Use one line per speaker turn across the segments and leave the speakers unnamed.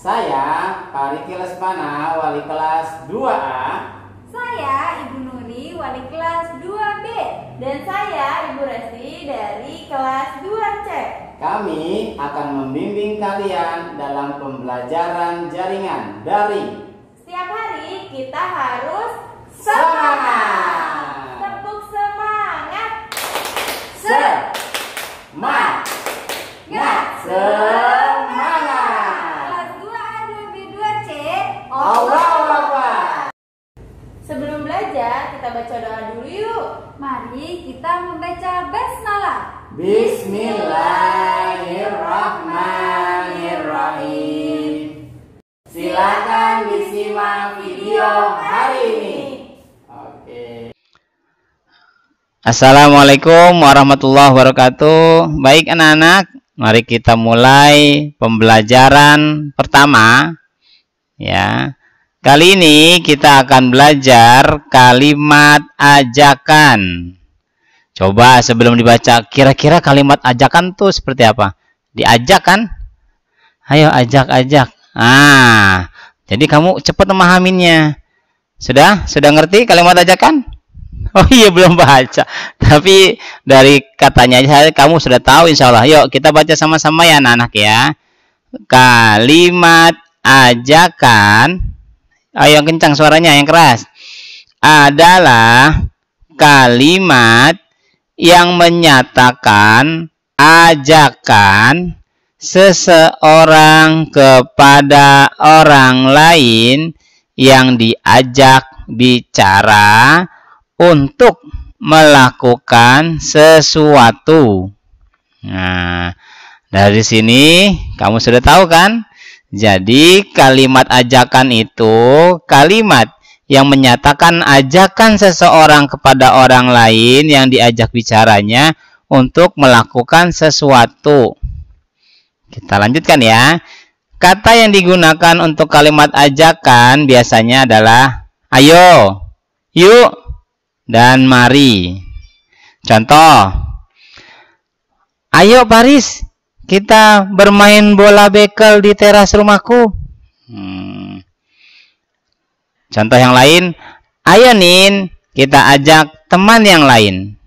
Saya Pariki Lesmana, wali kelas 2A.
Saya Ibu Nuri, wali kelas 2B. Dan saya Ibu Resti dari kelas 2C.
Kami akan membimbing kalian dalam pembelajaran jaringan daring.
Setiap hari kita harus
Semangat!
Tepuk semangat!
Semangat!
Kelas 2A, 2B, 2C.
Allahu Akbar.
Sebelum belajar, kita baca doa dulu yuk. Mari kita membaca basmalah.
Bismillahirrahmanirrahim. Silakan disimak video hari ini. Oke.
Assalamualaikum warahmatullahi wabarakatuh. Baik anak-anak, mari kita mulai pembelajaran pertama. Ya. Kali ini kita akan belajar kalimat ajakan. Coba sebelum dibaca, kira-kira kalimat ajakan tuh seperti apa? Diajak kan? Ayo ajak-ajak. Jadi kamu cepat memahaminya. Sudah ngerti kalimat ajakan? Oh iya, belum baca. Tapi dari katanya aja kamu sudah tahu insya Allah. Yuk kita baca sama-sama ya anak-anak ya. Kalimat ajakan, ayo yang kencang suaranya, yang keras, adalah kalimat yang menyatakan ajakan seseorang kepada orang lain yang diajak bicara untuk melakukan sesuatu. Nah, dari sini kamu sudah tahu kan? Jadi kalimat ajakan itu kalimat yang menyatakan ajakan seseorang kepada orang lain yang diajak bicaranya untuk melakukan sesuatu. Kita lanjutkan ya. Kata yang digunakan untuk kalimat ajakan biasanya adalah ayo, yuk, dan mari. Contoh, ayo Paris, kita bermain bola bekel di teras rumahku. Contoh yang lain, ayo Nin, kita ajak teman yang lain.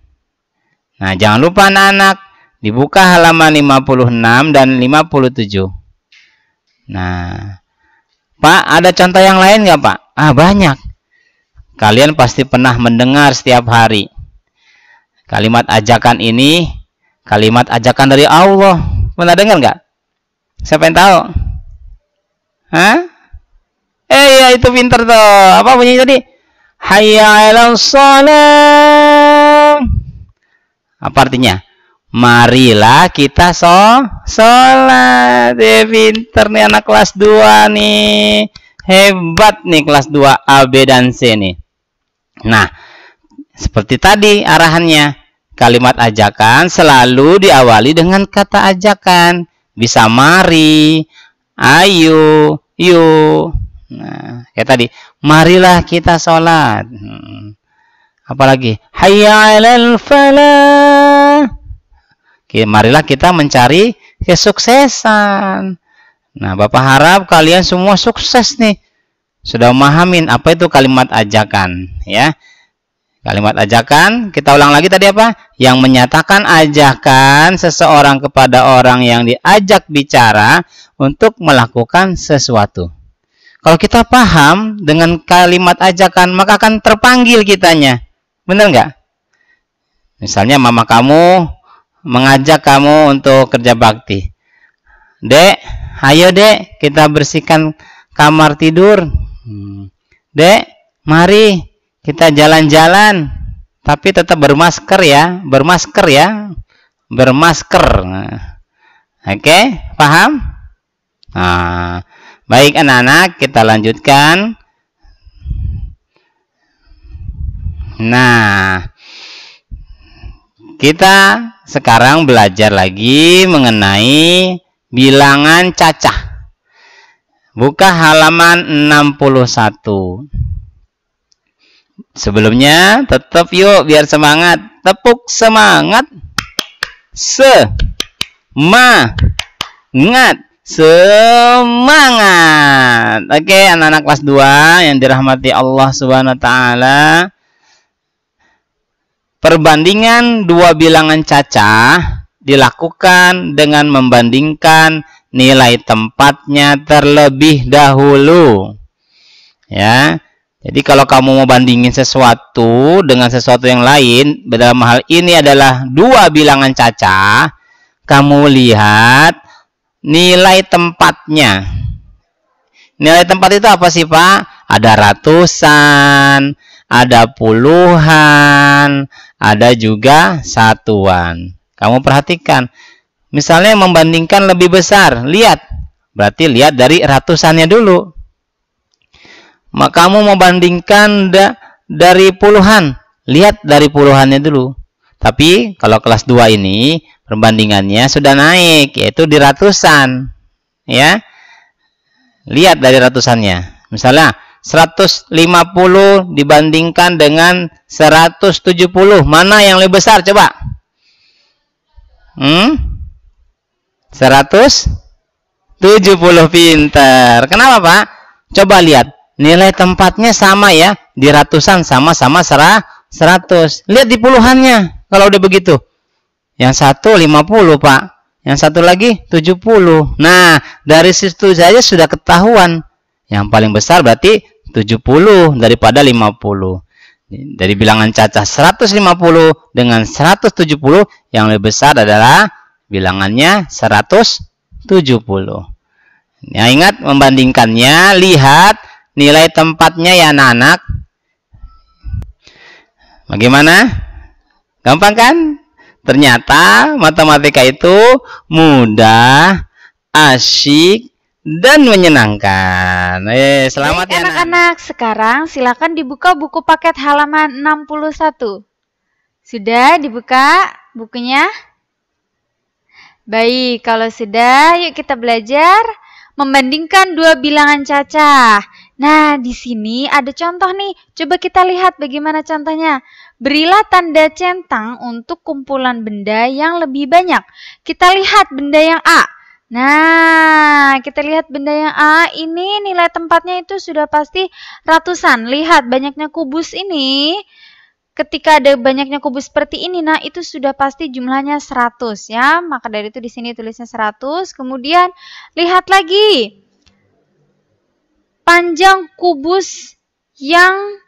Nah, jangan lupa anak-anak, dibuka halaman 56 dan 57. Nah, Pak, ada contoh yang lain nggak Pak? Banyak. Kalian pasti pernah mendengar setiap hari. Kalimat ajakan ini, kalimat ajakan dari Allah. Pernah dengar nggak? Siapa yang tahu? Ya itu pinter tuh. Apa bunyinya tadi? Hayya 'alas shalah. Apa artinya? Marilah kita sholat. Pinter nih anak kelas 2 nih. Hebat nih kelas 2 A, B, dan C nih. Nah, seperti tadi arahannya. Kalimat ajakan selalu diawali dengan kata ajakan. Bisa mari, ayo, yuk. Nah, kayak tadi, marilah kita sholat. Apalagi, hayya 'alal falah. Marilah kita mencari kesuksesan. Nah, Bapak harap kalian semua sukses nih. Sudah memahamin apa itu kalimat ajakan, ya. Kalimat ajakan, kita ulang lagi tadi apa? Yang menyatakan ajakan seseorang kepada orang yang diajak bicara untuk melakukan sesuatu. Kalau kita paham dengan kalimat ajakan, maka akan terpanggil kitanya. Benar nggak? Misalnya mama kamu mengajak kamu untuk kerja bakti. Dek, ayo dek, kita bersihkan kamar tidur. Dek, mari kita jalan-jalan. Tapi tetap bermasker ya. Bermasker ya. Bermasker. Oke, paham? Nah, baik anak-anak, kita lanjutkan. Nah, kita sekarang belajar lagi mengenai bilangan cacah. Buka halaman 61. Sebelumnya tetap yuk biar semangat. Tepuk semangat. Semangat. semangat. Oke, anak-anak kelas 2 yang dirahmati Allah Subhanahu wa taala. Perbandingan dua bilangan cacah dilakukan dengan membandingkan nilai tempatnya terlebih dahulu. Ya. Jadi kalau kamu mau bandingin sesuatu dengan sesuatu yang lain, dalam hal ini adalah dua bilangan cacah, kamu lihat nilai tempatnya. Nilai tempat itu apa sih, Pak? Ada ratusan, ada puluhan, ada juga satuan. Kamu perhatikan. Misalnya membandingkan lebih besar, lihat. Berarti lihat dari ratusannya dulu. Maka kamu mau bandingkan dari puluhan, lihat dari puluhannya dulu. Tapi kalau kelas 2 ini perbandingannya sudah naik, yaitu di ratusan. Ya. Lihat dari ratusannya. Misalnya 150 dibandingkan dengan 170, mana yang lebih besar coba? 170, pinter. Kenapa, Pak? Coba lihat. Nilai tempatnya sama ya, di ratusan sama-sama 100. Lihat di puluhannya, kalau udah begitu. Yang satu 50, Pak. Yang satu lagi 70. Nah, dari situ saja sudah ketahuan. Yang paling besar berarti 70 daripada 50. Dari bilangan cacah 150 dengan 170, yang lebih besar adalah bilangannya 170. Ya, ingat membandingkannya, lihat nilai tempatnya ya anak-anak. Bagaimana? Gampang kan? Ternyata matematika itu mudah, asyik, dan menyenangkan. Selamat ya
anak-anak. Sekarang silakan dibuka buku paket halaman 61. Sudah dibuka bukunya? Baik, kalau sudah, yuk kita belajar membandingkan dua bilangan cacah. Nah, di sini ada contoh nih. Coba kita lihat bagaimana contohnya. Berilah tanda centang untuk kumpulan benda yang lebih banyak. Kita lihat benda yang A. Nah, kita lihat benda yang A ini nilai tempatnya itu sudah pasti ratusan. Lihat banyaknya kubus ini. Ketika ada banyaknya kubus seperti ini, nah itu sudah pasti jumlahnya 100 ya. Maka dari itu di sini tulisnya 100. Kemudian lihat lagi. Panjang kubus yang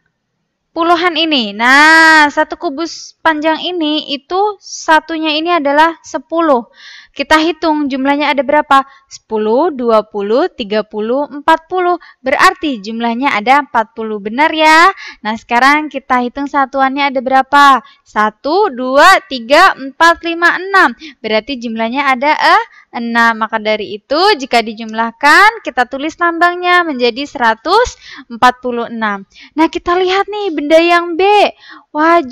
puluhan ini. Nah, satu kubus panjang ini itu satunya ini adalah 10. Kita hitung jumlahnya ada berapa? 10, 20, 30, 40. Berarti jumlahnya ada 40. Benar ya? Nah, sekarang kita hitung satuannya ada berapa? 1, 2, 3, 4, 5, 6. Berarti jumlahnya ada 6. Maka dari itu jika dijumlahkan kita tulis lambangnya menjadi 146. Nah, kita lihat nih benda yang B. Wah,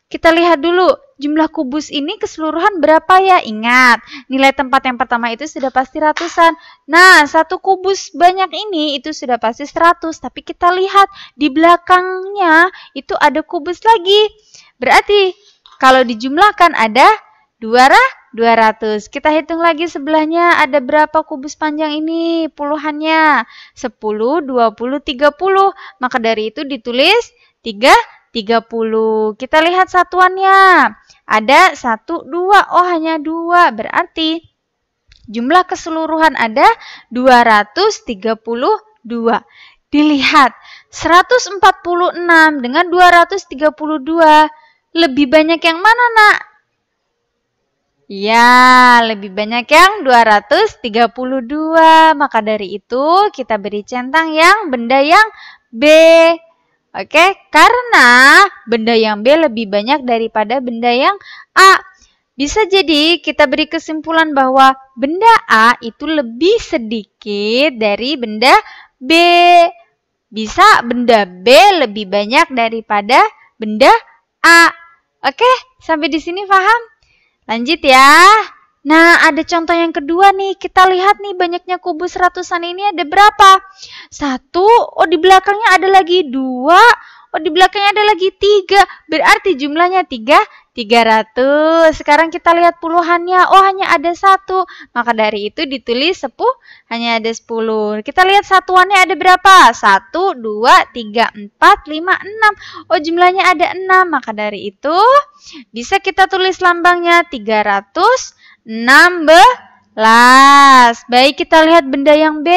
kita lihat dulu jumlah kubus ini keseluruhan berapa ya? Ingat, nilai tempat yang pertama itu sudah pasti ratusan. Nah, satu kubus banyak ini itu sudah pasti 100. Tapi kita lihat di belakangnya itu ada kubus lagi. Berarti kalau dijumlahkan ada 200. Kita hitung lagi sebelahnya ada berapa kubus panjang ini puluhannya. 10, 20, 30. Maka dari itu ditulis 30. Kita lihat satuannya. Ada 1, 2. Oh, hanya 2. Berarti jumlah keseluruhan ada 232. Dilihat 146 dengan 232. Lebih banyak yang mana, Nak? Ya, lebih banyak yang 232. Maka dari itu kita beri centang yang benda yang B. Oke, karena benda yang B lebih banyak daripada benda yang A. Bisa jadi kita beri kesimpulan bahwa benda A itu lebih sedikit dari benda B. Bisa benda B lebih banyak daripada benda A. Oke, sampai di sini paham? Lanjut ya. Nah, ada contoh yang kedua nih. Kita lihat nih banyaknya kubus ratusan ini ada berapa? 1. Oh, di belakangnya ada lagi 2. Oh, Oh, di belakangnya ada lagi 3. Berarti jumlahnya 300. Sekarang kita lihat puluhannya. Oh, hanya ada 1. Maka dari itu ditulis 10, hanya ada 10. Kita lihat satuannya ada berapa? 1, 2, 3, 4, 5, 6. Oh, jumlahnya ada 6. Maka dari itu bisa kita tulis lambangnya 316. Baik, kita lihat benda yang B.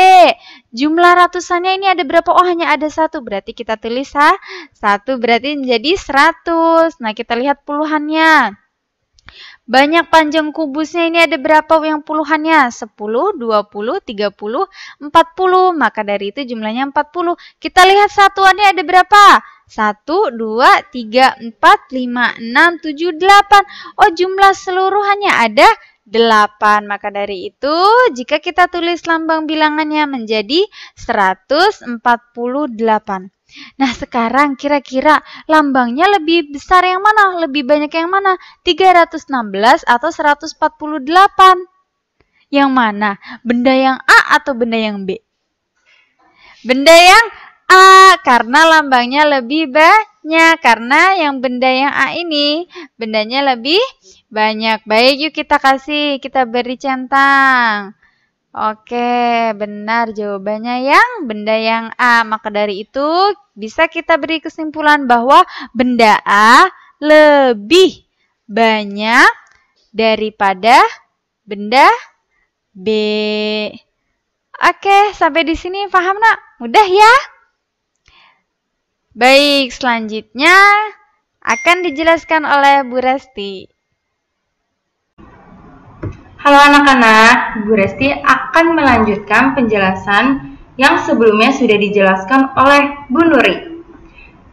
Jumlah ratusannya ini ada berapa? Oh, hanya ada 1. Berarti kita tulis 1. Berarti menjadi 100. Nah, kita lihat puluhannya. Banyak panjang kubusnya ini ada berapa yang puluhannya? 10, 20, 30, 40. Maka dari itu jumlahnya 40. Kita lihat satuannya ada berapa? 1, 2, 3, 4, 5, 6, 7, 8. Oh, jumlah seluruhannya ada 8. Maka dari itu, jika kita tulis lambang bilangannya menjadi 148. Nah, sekarang kira-kira lambangnya lebih besar yang mana? Lebih banyak yang mana? 316 atau 148? Yang mana? Benda yang A atau benda yang B? Benda yang A, karena lambangnya lebih banyak. Karena yang benda yang A ini, bendanya lebih banyak. Baik, yuk kita beri centang. Oke, benar jawabannya yang benda yang A. Maka dari itu bisa kita beri kesimpulan bahwa benda A lebih banyak daripada benda B. Oke, sampai di sini paham nak? Mudah ya? Baik, selanjutnya akan dijelaskan oleh Bu Resti.
Halo anak-anak, Bu Resti akan melanjutkan penjelasan yang sebelumnya sudah dijelaskan oleh Bu Nuri.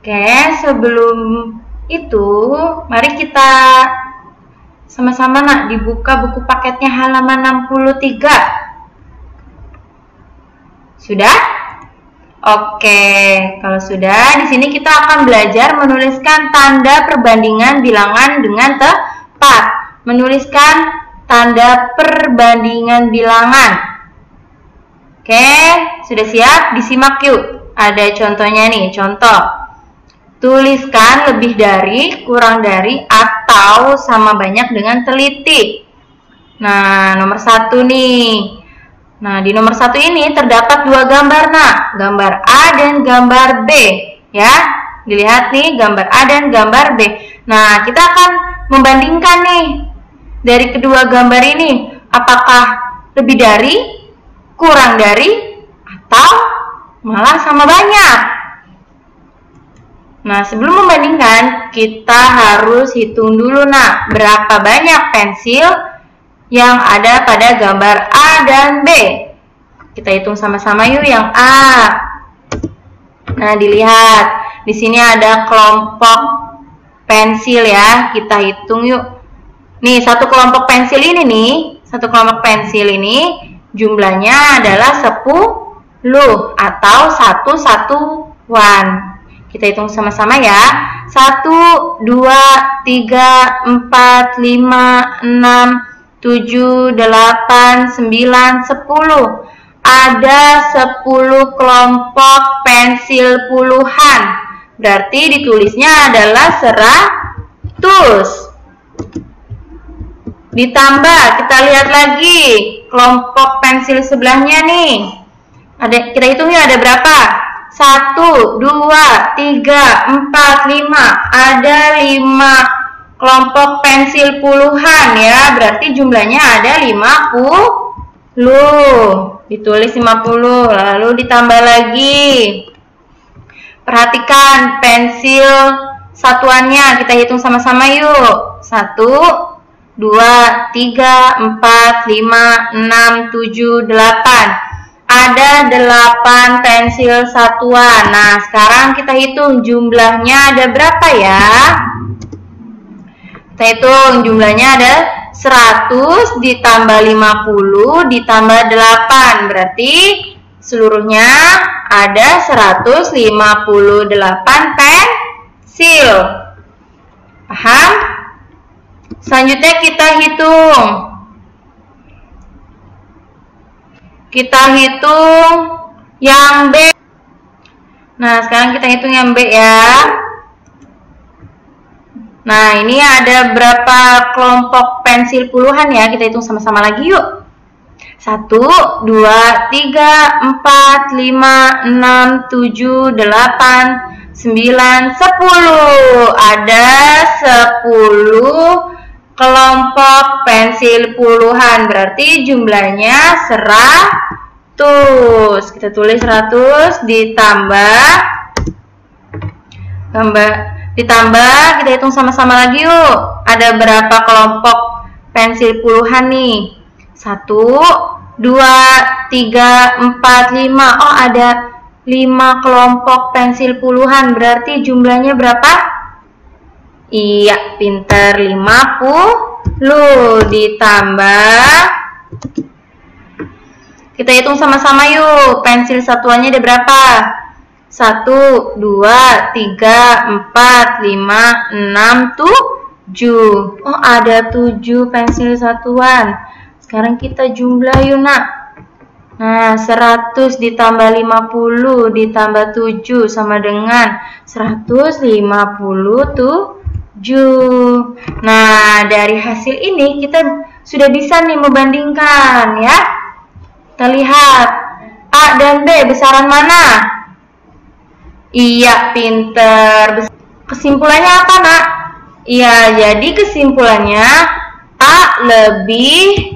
Oke, sebelum itu mari kita sama-sama nak dibuka buku paketnya halaman 63. Sudah? Oke, kalau sudah, di sini kita akan belajar menuliskan tanda perbandingan bilangan dengan tepat. Menuliskan tanda perbandingan bilangan. Oke, sudah siap? Disimak yuk. Ada contohnya nih, contoh. Tuliskan lebih dari, kurang dari, atau sama banyak dengan teliti. Nah, nomor 1 nih. Nah, di nomor 1 ini terdapat 2 gambar, nak. Gambar A dan gambar B. Ya, dilihat nih, gambar A dan gambar B. Nah, kita akan membandingkan nih. Dari kedua gambar ini, apakah lebih dari, kurang dari, atau malah sama banyak? Nah, sebelum membandingkan, kita harus hitung dulu, nak, berapa banyak pensil yang ada pada gambar A dan B. Kita hitung sama-sama yuk yang A. Nah, dilihat. Di sini ada kelompok pensil ya. Kita hitung yuk. Nih, satu kelompok pensil ini nih. Satu kelompok pensil ini jumlahnya adalah 10 atau 1 satuan. Kita hitung sama-sama ya. 1, 2, 3, 4, 5, 6, 7, 8, 9, 10. Ada 10 kelompok pensil puluhan. Berarti ditulisnya adalah 100. Ditambah, kita lihat lagi kelompok pensil sebelahnya nih. Kita hitung ya, ada berapa? 1, 2, 3, 4, 5. Ada 5 kelompok pensil puluhan ya, berarti jumlahnya ada 50. Ditulis 50, lalu ditambah lagi. Perhatikan pensil satuannya, kita hitung sama-sama yuk. 1, 2, 3, 4, 5, 6, 7, 8. Ada 8 pensil satuan. Nah, sekarang kita hitung jumlahnya ada berapa ya? Kita hitung jumlahnya ada 100 ditambah 50 ditambah 8. Berarti seluruhnya ada 158 pensil. Paham? Selanjutnya kita hitung. Kita hitung yang B. Nah, sekarang kita hitung yang B ya. Nah, ini ada berapa kelompok pensil puluhan ya? Kita hitung sama-sama lagi yuk. 1, 2, 3, 4, 5, 6, 7, 8, 9, 10. Ada 10 kelompok pensil puluhan. Berarti jumlahnya 100. Kita tulis 100 ditambah, kita hitung sama-sama lagi yuk. Ada berapa kelompok pensil puluhan nih? 1, 2, 3, 4, 5. Oh, ada 5 kelompok pensil puluhan. Berarti jumlahnya berapa? Iya, pinter. 50 ditambah. Kita hitung sama-sama yuk. Pensil satuannya ada berapa? 1, 2, 3, 4, 5, 6, 7. Oh, ada 7 pensil satuan. Sekarang kita jumlah yuk, nak. Nah, 100 ditambah 50 ditambah 7 sama dengan 157. Nah, dari hasil ini kita sudah bisa nih membandingkan ya. Kita lihat A dan B besaran mana? Iya, pinter. Kesimpulannya apa, nak? Iya, jadi kesimpulannya A lebih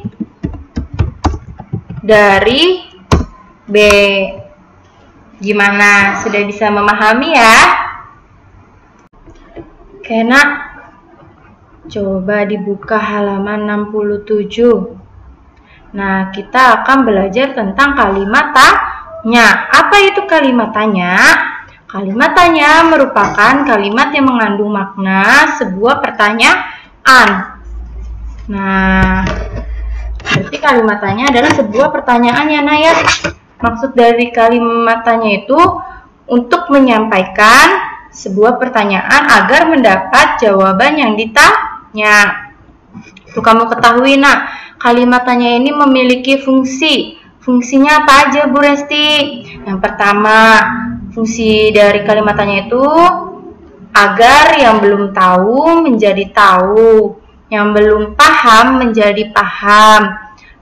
dari B. Gimana? Sudah bisa memahami ya? Oke, nak. Coba dibuka halaman 67. Nah, kita akan belajar tentang kalimat tanya. Apa itu kalimat tanya? Kalimat tanya merupakan kalimat yang mengandung makna sebuah pertanyaan. Nah, berarti kalimat tanya adalah sebuah pertanyaan ya, Nak ya. Maksud dari kalimat tanya itu untuk menyampaikan sebuah pertanyaan agar mendapat jawaban yang ditanya. Tuh kamu ketahui, nak, kalimat tanya ini memiliki fungsi. Fungsinya apa aja, Bu Resti? Yang pertama, fungsi dari kalimat tanya itu agar yang belum tahu menjadi tahu, yang belum paham menjadi paham,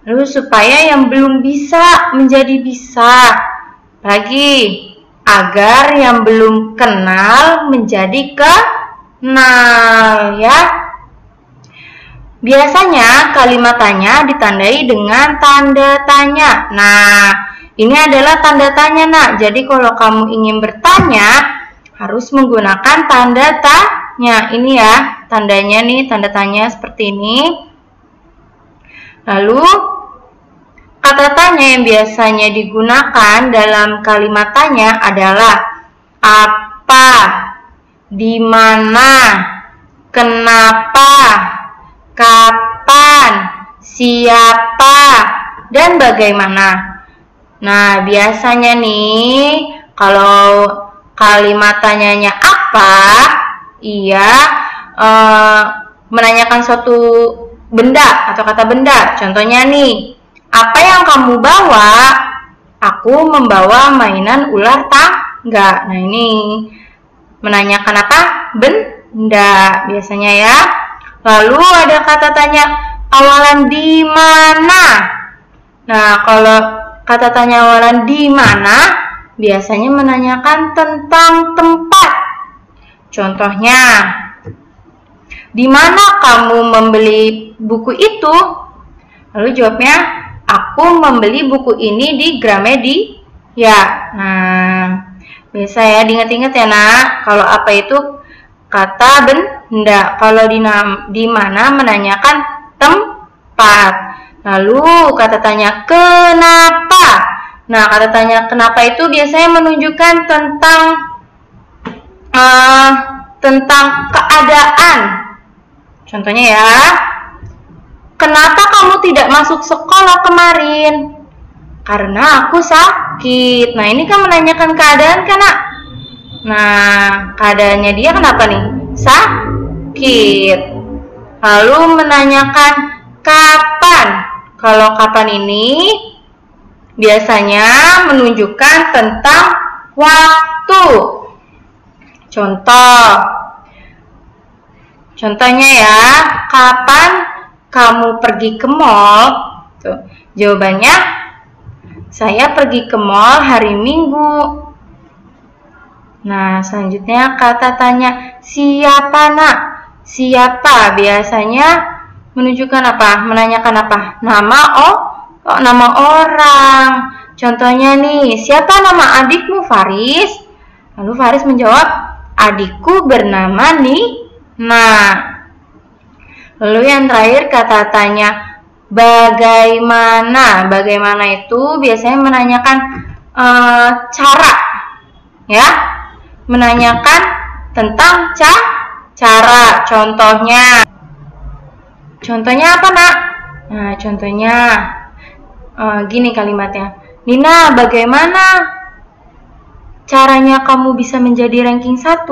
lalu supaya yang belum bisa menjadi bisa, lagi agar yang belum kenal menjadi kenal ya. Biasanya kalimat tanya ditandai dengan tanda tanya. Nah, ini adalah tanda tanya, nak. Jadi kalau kamu ingin bertanya harus menggunakan tanda tanya. Ini ya, tandanya nih, tanda tanya seperti ini. Lalu kata tanya yang biasanya digunakan dalam kalimat tanya adalah apa, di mana, kenapa, kapan, siapa, dan bagaimana. Nah, biasanya nih kalau kalimat tanyanya apa, iya menanyakan suatu benda atau kata benda. Contohnya nih, apa yang kamu bawa? Aku membawa mainan ular tangga. Nah, ini menanyakan apa? Benda biasanya ya. Lalu ada kata tanya awalan di mana? Nah, kalau kata tanya awalan di mana biasanya menanyakan tentang tempat. Contohnya, di mana kamu membeli buku itu? Lalu jawabnya, aku membeli buku ini di Gramedia. Nah, biasa ya, diingat-ingat ya, nak. Kalau apa itu kata benda, kalau di mana menanyakan tempat. Lalu kata tanya kenapa. Nah, kata tanya kenapa itu biasanya menunjukkan tentang keadaan. Contohnya ya, kenapa kamu tidak masuk sekolah kemarin? Karena aku sakit. Nah, ini kan menanyakan keadaan kan, nak? Nah, keadaannya dia kenapa nih? Sakit. Lalu menanyakan kapan. Kalau kapan ini biasanya menunjukkan tentang waktu. Contohnya ya, kapan kamu pergi ke mall? Tuh, jawabannya, saya pergi ke mall hari Minggu. Nah, selanjutnya kata tanya, siapa nak? Siapa biasanya menunjukkan apa? Menanyakan apa? Nama orang. Contohnya nih, siapa nama adikmu, Faris? Lalu Faris menjawab, adikku bernama Nah, lalu yang terakhir kata tanya bagaimana. Bagaimana itu biasanya menanyakan cara, ya, menanyakan tentang cara. Contohnya apa nak? Nah, contohnya gini kalimatnya. Nina, bagaimana caranya kamu bisa menjadi ranking 1?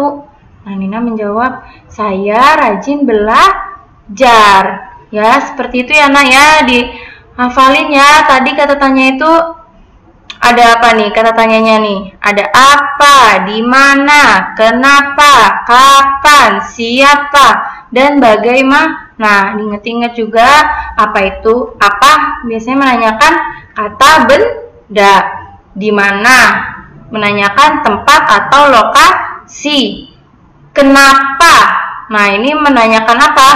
Nah, Nina menjawab, saya rajin belajar. Ya, seperti itu ya nak ya, dihafalin ya. Tadi kata tanya itu ada apa nih? Kata tanyanya nih, ada apa, di mana, kenapa, kapan, siapa, dan bagaimana. Nah, diingat-ingat juga apa itu? Apa biasanya menanyakan kata benda. Di mana menanyakan tempat atau lokasi. Kenapa? Nah, ini menanyakan apa?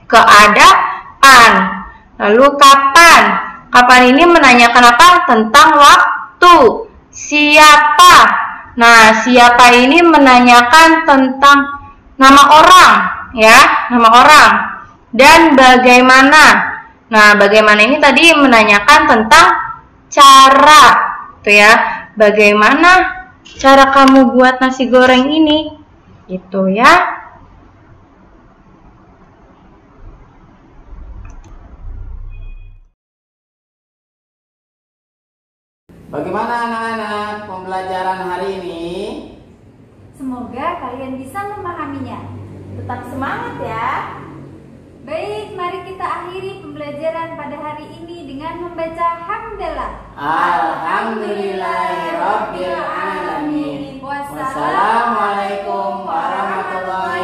Keadaan. Lalu kapan? Kapan ini menanyakan apa? Tentang waktu. Siapa? Nah, siapa ini menanyakan tentang nama orang, ya, nama orang. Dan bagaimana? Nah, bagaimana ini tadi menanyakan tentang cara, tuh ya. Bagaimana cara kamu buat nasi goreng ini? Gitu ya.
Bagaimana anak-anak pembelajaran hari ini?
Semoga kalian bisa memahaminya. Tetap semangat ya. Baik, mari kita akhiri pembelajaran pada hari ini dengan membaca hamdalah.
Alhamdulillahirabbil alamin.
Wassalamualaikum warahmatullahi